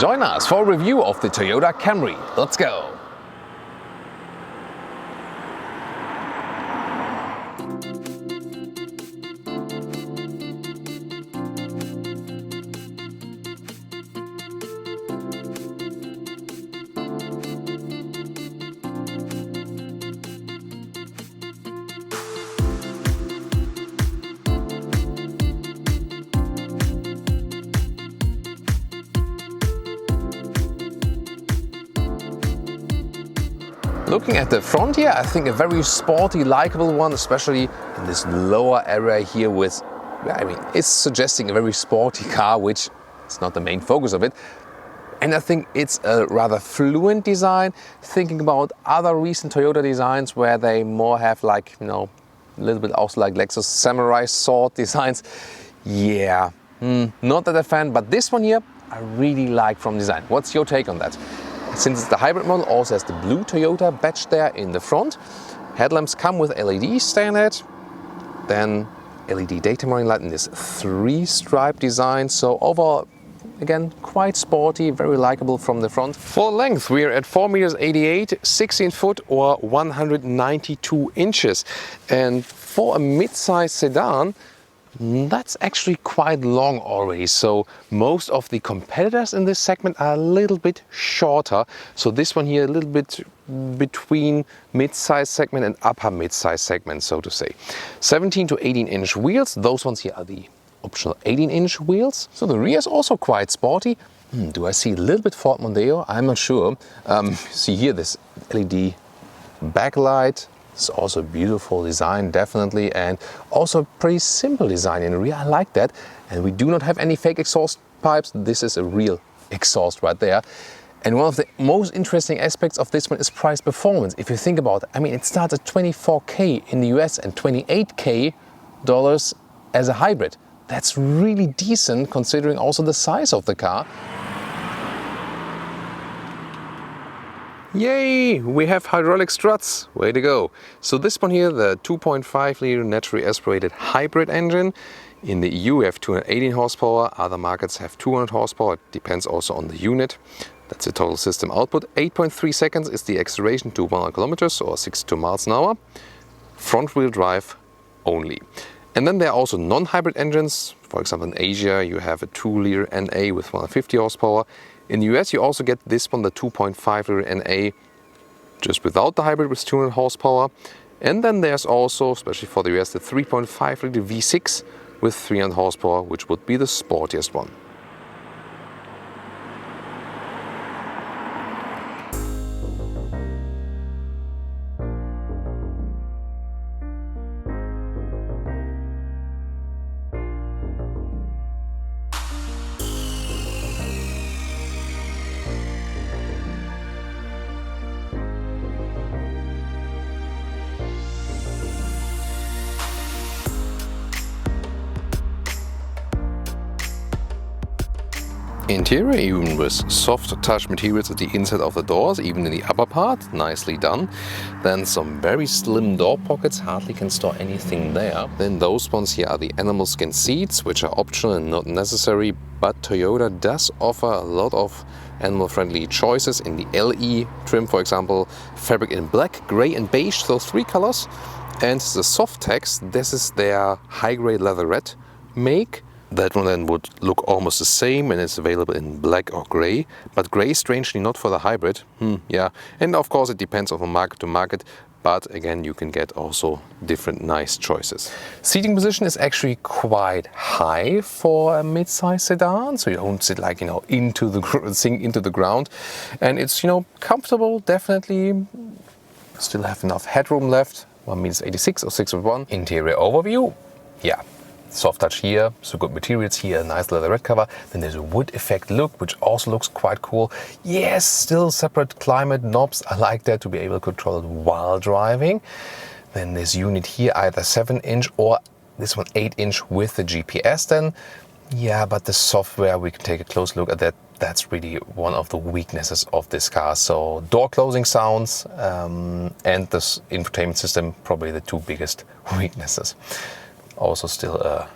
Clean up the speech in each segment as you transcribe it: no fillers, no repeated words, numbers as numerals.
Join us for a review of the Toyota Camry. Let's go! Looking at the front here, I think a very sporty, likable one, especially in this lower area here with, I mean, it's suggesting a very sporty car, which is not the main focus of it. And I think it's a rather fluent design, thinking about other recent Toyota designs where they more have like, you know, a little bit also like Lexus samurai sword designs. Yeah, not that a fan, but this one here I really like from design. What's your take on that? Since it's the hybrid model, also has the blue Toyota badge there in the front. Headlamps come with LED standard. Then LED daytime running light in this 3-stripe design. So overall, again, quite sporty, very likable from the front. For length, we are at 4.88 meters, 16 foot or 192 inches. And for a mid-size sedan, that's actually quite long already. So most of the competitors in this segment are a little bit shorter. So this one here a little bit between mid-size segment and upper mid-size segment, so to say. 17 to 18 inch wheels. Those ones here are the optional 18 inch wheels. So the rear is also quite sporty. Do I see a little bit Ford Mondeo? I'm not sure. See here this LED backlight. It's also a beautiful design, definitely, and also a pretty simple design in the rear. I like that. And we do not have any fake exhaust pipes. This is a real exhaust right there. And one of the most interesting aspects of this one is price performance. If you think about it, I mean, it starts at $24K in the US and $28K as a hybrid. That's really decent considering also the size of the car. Yay! We have hydraulic struts. Way to go! So this one here, the 2.5 liter naturally aspirated hybrid engine. In the EU we have 218 horsepower, other markets have 200 horsepower. It depends also on the unit. That's the total system output. 8.3 seconds is the acceleration to 100 kilometers or 62 miles an hour. Front wheel drive only. And then there are also non-hybrid engines. For example, in Asia you have a 2 liter NA with 150 horsepower. In the US you also get this one, the 2.5 liter NA, just without the hybrid with 200 horsepower. And then there's also, especially for the US, the 3.5 liter V6 with 300 horsepower, which would be the sportiest one. Interior, even with soft touch materials at the inside of the doors, even in the upper part, nicely done. Then some very slim door pockets, hardly can store anything there. Then those ones here are the animal skin seats, which are optional and not necessary, but Toyota does offer a lot of animal-friendly choices in the LE trim, for example, fabric in black, grey and beige, those 3 colors. And the Softex, this is their high-grade leatherette make. That one then would look almost the same and it's available in black or grey, but grey strangely not for the hybrid. Yeah, and of course it depends on market to market, but again you can get also different nice choices. Seating position is actually quite high for a mid-size sedan, so you don't sit like, you know, sink into the ground, and it's, you know, comfortable, definitely. Still have enough headroom left. 1.86 meters or 6'1". Interior overview, yeah. Soft touch here, so good materials here, a nice leatherette cover. Then there's a wood effect look, which also looks quite cool. Yes, still separate climate knobs. I like that, to be able to control it while driving. Then this unit here, either 7-inch or this one 8-inch with the GPS then. Yeah, but the software, we can take a close look at that. That's really one of the weaknesses of this car. So door closing sounds and this infotainment system, probably the 2 biggest weaknesses. Also still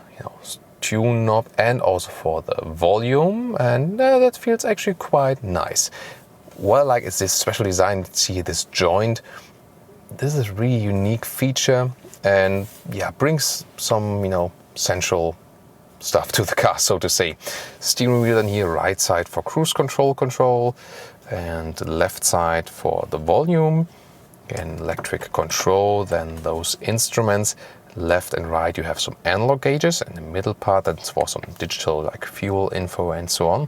tune knob and also for the volume, and that feels actually quite nice. What I like is this special design. See this joint. This is a really unique feature, and yeah, brings some, you know, central stuff to the car, so to say. Steering wheel in here, right side for cruise control, and the left side for the volume. Again, electric control, then those instruments. Left and right you have some analog gauges, and the middle part that's for some digital like fuel info and so on.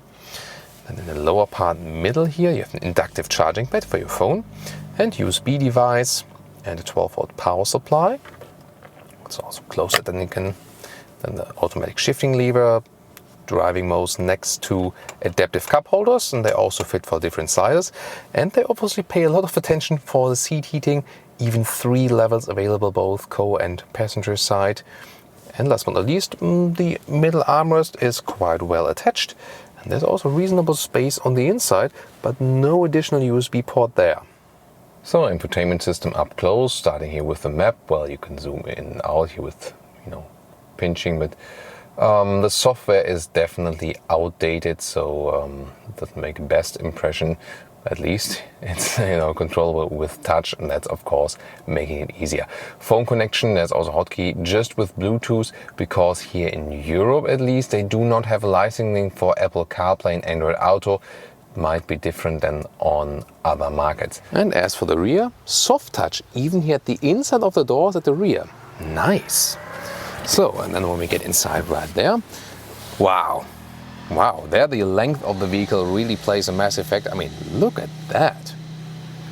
And in the lower part middle here you have an inductive charging pad for your phone, and USB device, and a 12-volt power supply. It's also closer than you can. Then the automatic shifting lever, driving modes next to adaptive cup holders, and they also fit for different sizes. And they obviously pay a lot of attention for the seat heating, even 3 levels available, both co and passenger side. And last but not least, the middle armrest is quite well attached. And there's also reasonable space on the inside, but no additional USB port there. So infotainment system up close, starting here with the map. Well, you can zoom in and out here with, you know, pinching, but the software is definitely outdated, so it doesn't make the best impression. At least it's, you know, controllable with touch, and that's of course making it easier. Phone connection, there's also hotkey just with Bluetooth, because here in Europe at least they do not have a licensing for Apple CarPlay and Android Auto. Might be different than on other markets. And as for the rear, soft touch even here at the inside of the doors at the rear. Nice. So, and then when we get inside right there, wow, there the length of the vehicle really plays a massive effect. I mean, look at that,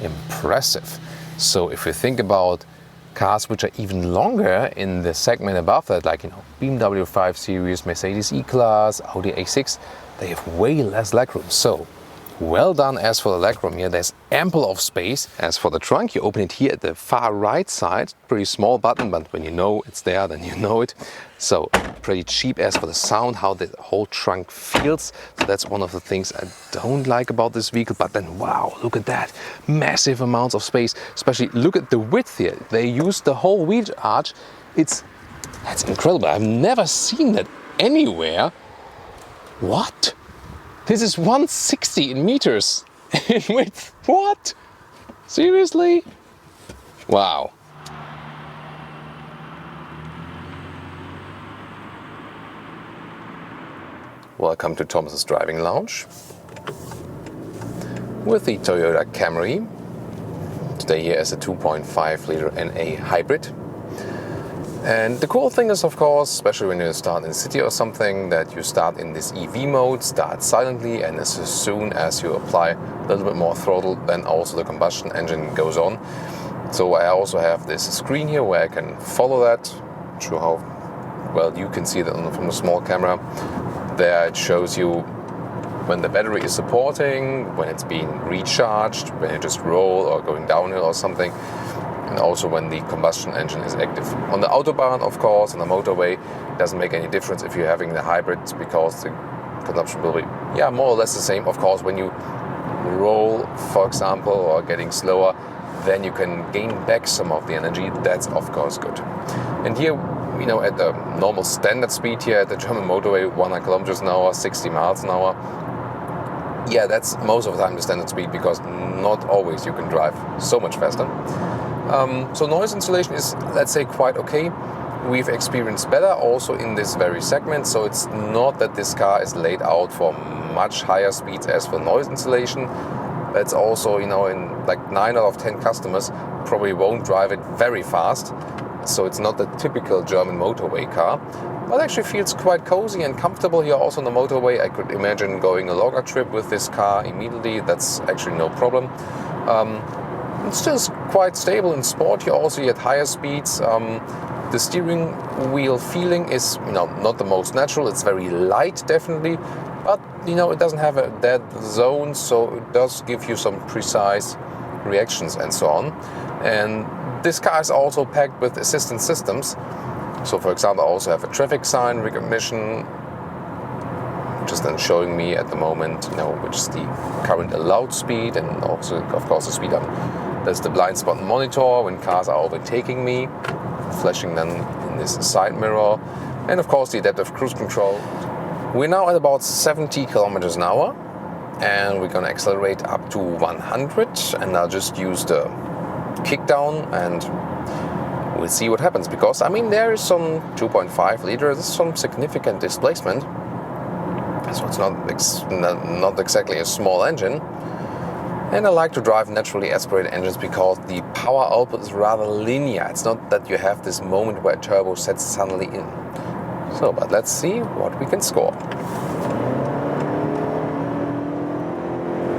impressive. So if you think about cars which are even longer in the segment above that, like, you know, BMW 5 Series, Mercedes E-Class, Audi A6, they have way less legroom. So well done as for the legroom here. There's ample of space. As for the trunk, you open it here at the far right side. Pretty small button, but when you know it's there, then you know it. So pretty cheap. As for the sound, how the whole trunk feels. So that's one of the things I don't like about this vehicle. But then, wow, look at that. Massive amounts of space. Especially look at the width here. They used the whole wheel arch. That's incredible. I've never seen that anywhere. What? This is 160 in meters in width. What? Seriously? Wow. Welcome to Thomas's Driving Lounge with the Toyota Camry. Today here as a 2.5 liter NA hybrid. And the cool thing is, of course, especially when you start in the city or something, that you start in this EV mode, start silently, and as soon as you apply a little bit more throttle, then also the combustion engine goes on. So I also have this screen here where I can follow that. Not sure how well you can see that from a small camera. There it shows you when the battery is supporting, when it's being recharged, when you just roll or going downhill or something. And also when the combustion engine is active. On the Autobahn, of course, on the motorway, it doesn't make any difference if you're having the hybrid, because the consumption will be, yeah, more or less the same. Of course, when you roll, for example, or getting slower, then you can gain back some of the energy. That's, of course, good. And here, you know, at the normal standard speed here at the German motorway, 100 kilometers an hour, 60 miles an hour, yeah, that's most of the time the standard speed, because not always you can drive so much faster. So noise insulation is, let's say, quite okay. We've experienced better also in this very segment, so it's not that this car is laid out for much higher speeds as for noise insulation. That's also, you know, in like 9 out of 10 customers probably won't drive it very fast. So it's not the typical German motorway car, but actually feels quite cozy and comfortable here also on the motorway. I could imagine going a longer trip with this car immediately. That's actually no problem. It's still quite stable and sporty also at higher speeds. The steering wheel feeling is, you know, not the most natural. It's very light, definitely, but, you know, it doesn't have a dead zone, so it does give you some precise reactions and so on. And this car is also packed with assistance systems. So, for example, I also have a traffic sign recognition, which is then showing me at the moment, you know, which is the current allowed speed, and also, of course, the speed there's the blind spot monitor when cars are overtaking me, flashing then in this side mirror. And of course the adaptive cruise control. We're now at about 70 kilometers an hour, and we're gonna accelerate up to 100, and I'll just use the kick down and we'll see what happens, because I mean there is some 2.5 liter, this is some significant displacement, so it's not exactly a small engine. And I like to drive naturally aspirated engines because the power output is rather linear. It's not that you have this moment where a turbo sets suddenly in. So, but let's see what we can score.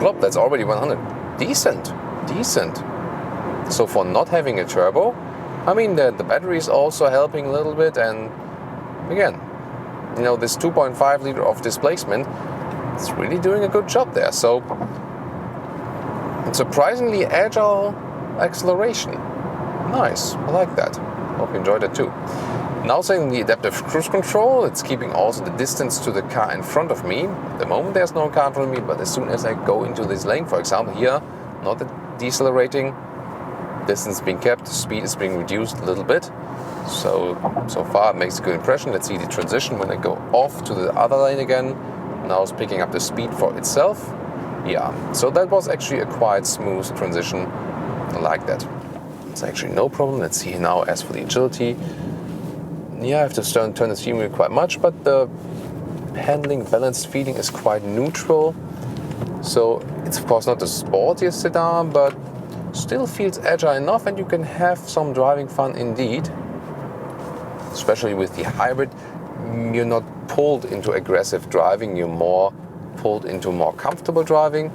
Plop, that's already 100. Decent. So for not having a turbo, I mean the battery is also helping a little bit, and again, you know, this 2.5 liter of displacement, it's really doing a good job there. So it's surprisingly agile acceleration. Nice, I like that. Hope you enjoyed it too. Now saying the adaptive cruise control, it's keeping also the distance to the car in front of me. At the moment there's no car in front of me, but as soon as I go into this lane, for example here, not decelerating, distance being kept, speed is being reduced a little bit. So far it makes a good impression. Let's see the transition when I go off to the other lane again. Now it's picking up the speed for itself. Yeah, so that was actually a quite smooth transition. I like that. It's actually no problem. Let's see now as for the agility. Yeah, I have to turn the steering wheel quite much, but the handling balance feeling is quite neutral. So it's of course not the sportiest sedan, but still feels agile enough, and you can have some driving fun indeed. Especially with the hybrid, you're not pulled into aggressive driving, you're more pulled into more comfortable driving.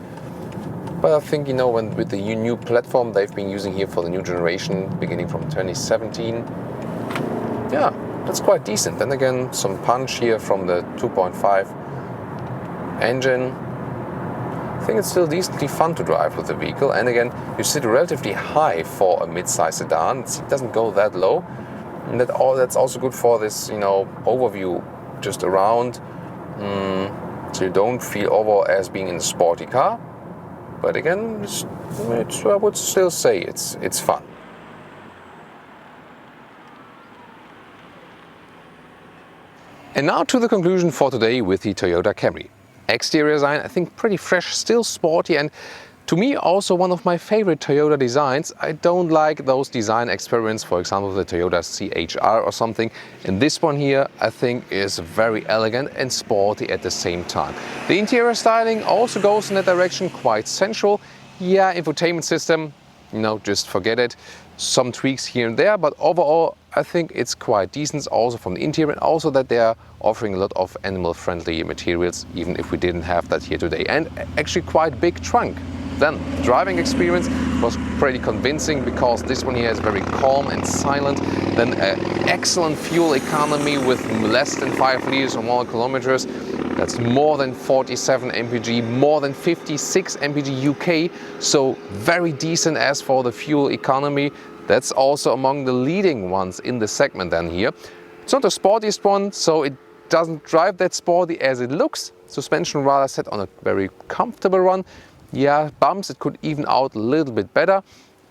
But I think, you know, with the new platform they've been using here for the new generation, beginning from 2017, yeah, that's quite decent. Then again, some punch here from the 2.5 engine. I think it's still decently fun to drive with the vehicle. And again, you sit relatively high for a mid-size sedan. It doesn't go that low. And that's also good for this, you know, overview just around. So you don't feel overall as being in a sporty car. But again, I would still say it's fun. And now to the conclusion for today with the Toyota Camry. Exterior design, I think pretty fresh, still sporty, and to me also one of my favorite Toyota designs. I don't like those design experiments, for example the Toyota CHR or something. And this one here I think is very elegant and sporty at the same time. The interior styling also goes in that direction, quite sensual. Yeah, infotainment system, you know, just forget it. Some tweaks here and there, but overall I think it's quite decent also from the interior, and also that they are offering a lot of animal-friendly materials, even if we didn't have that here today. And actually quite big trunk. Then the driving experience was pretty convincing, because this one here is very calm and silent. Then excellent fuel economy with less than 5 liters or more kilometers. That's more than 47 mpg, more than 56 mpg UK. So very decent as for the fuel economy. That's also among the leading ones in the segment then here. It's not the sportiest one, so it doesn't drive that sporty as it looks. Suspension rather set on a very comfortable one. Yeah, bumps, it could even out a little bit better.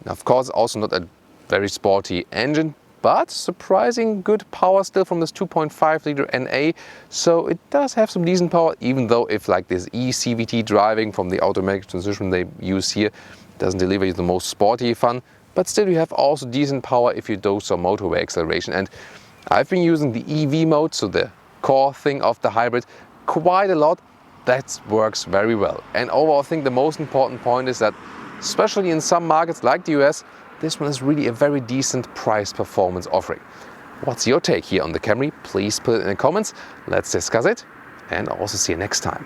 Of course, also not a very sporty engine, but surprising good power still from this 2.5 liter NA. So it does have some decent power, even though if like this eCVT driving from the automatic transmission they use here doesn't deliver you the most sporty fun. But still you have also decent power if you do some motorway acceleration. And I've been using the EV mode, so the core thing of the hybrid, quite a lot. That works very well. And overall, I think the most important point is that, especially in some markets like the US, this one is really a very decent price-performance offering. What's your take here on the Camry? Please put it in the comments. Let's discuss it, and I'll also see you next time.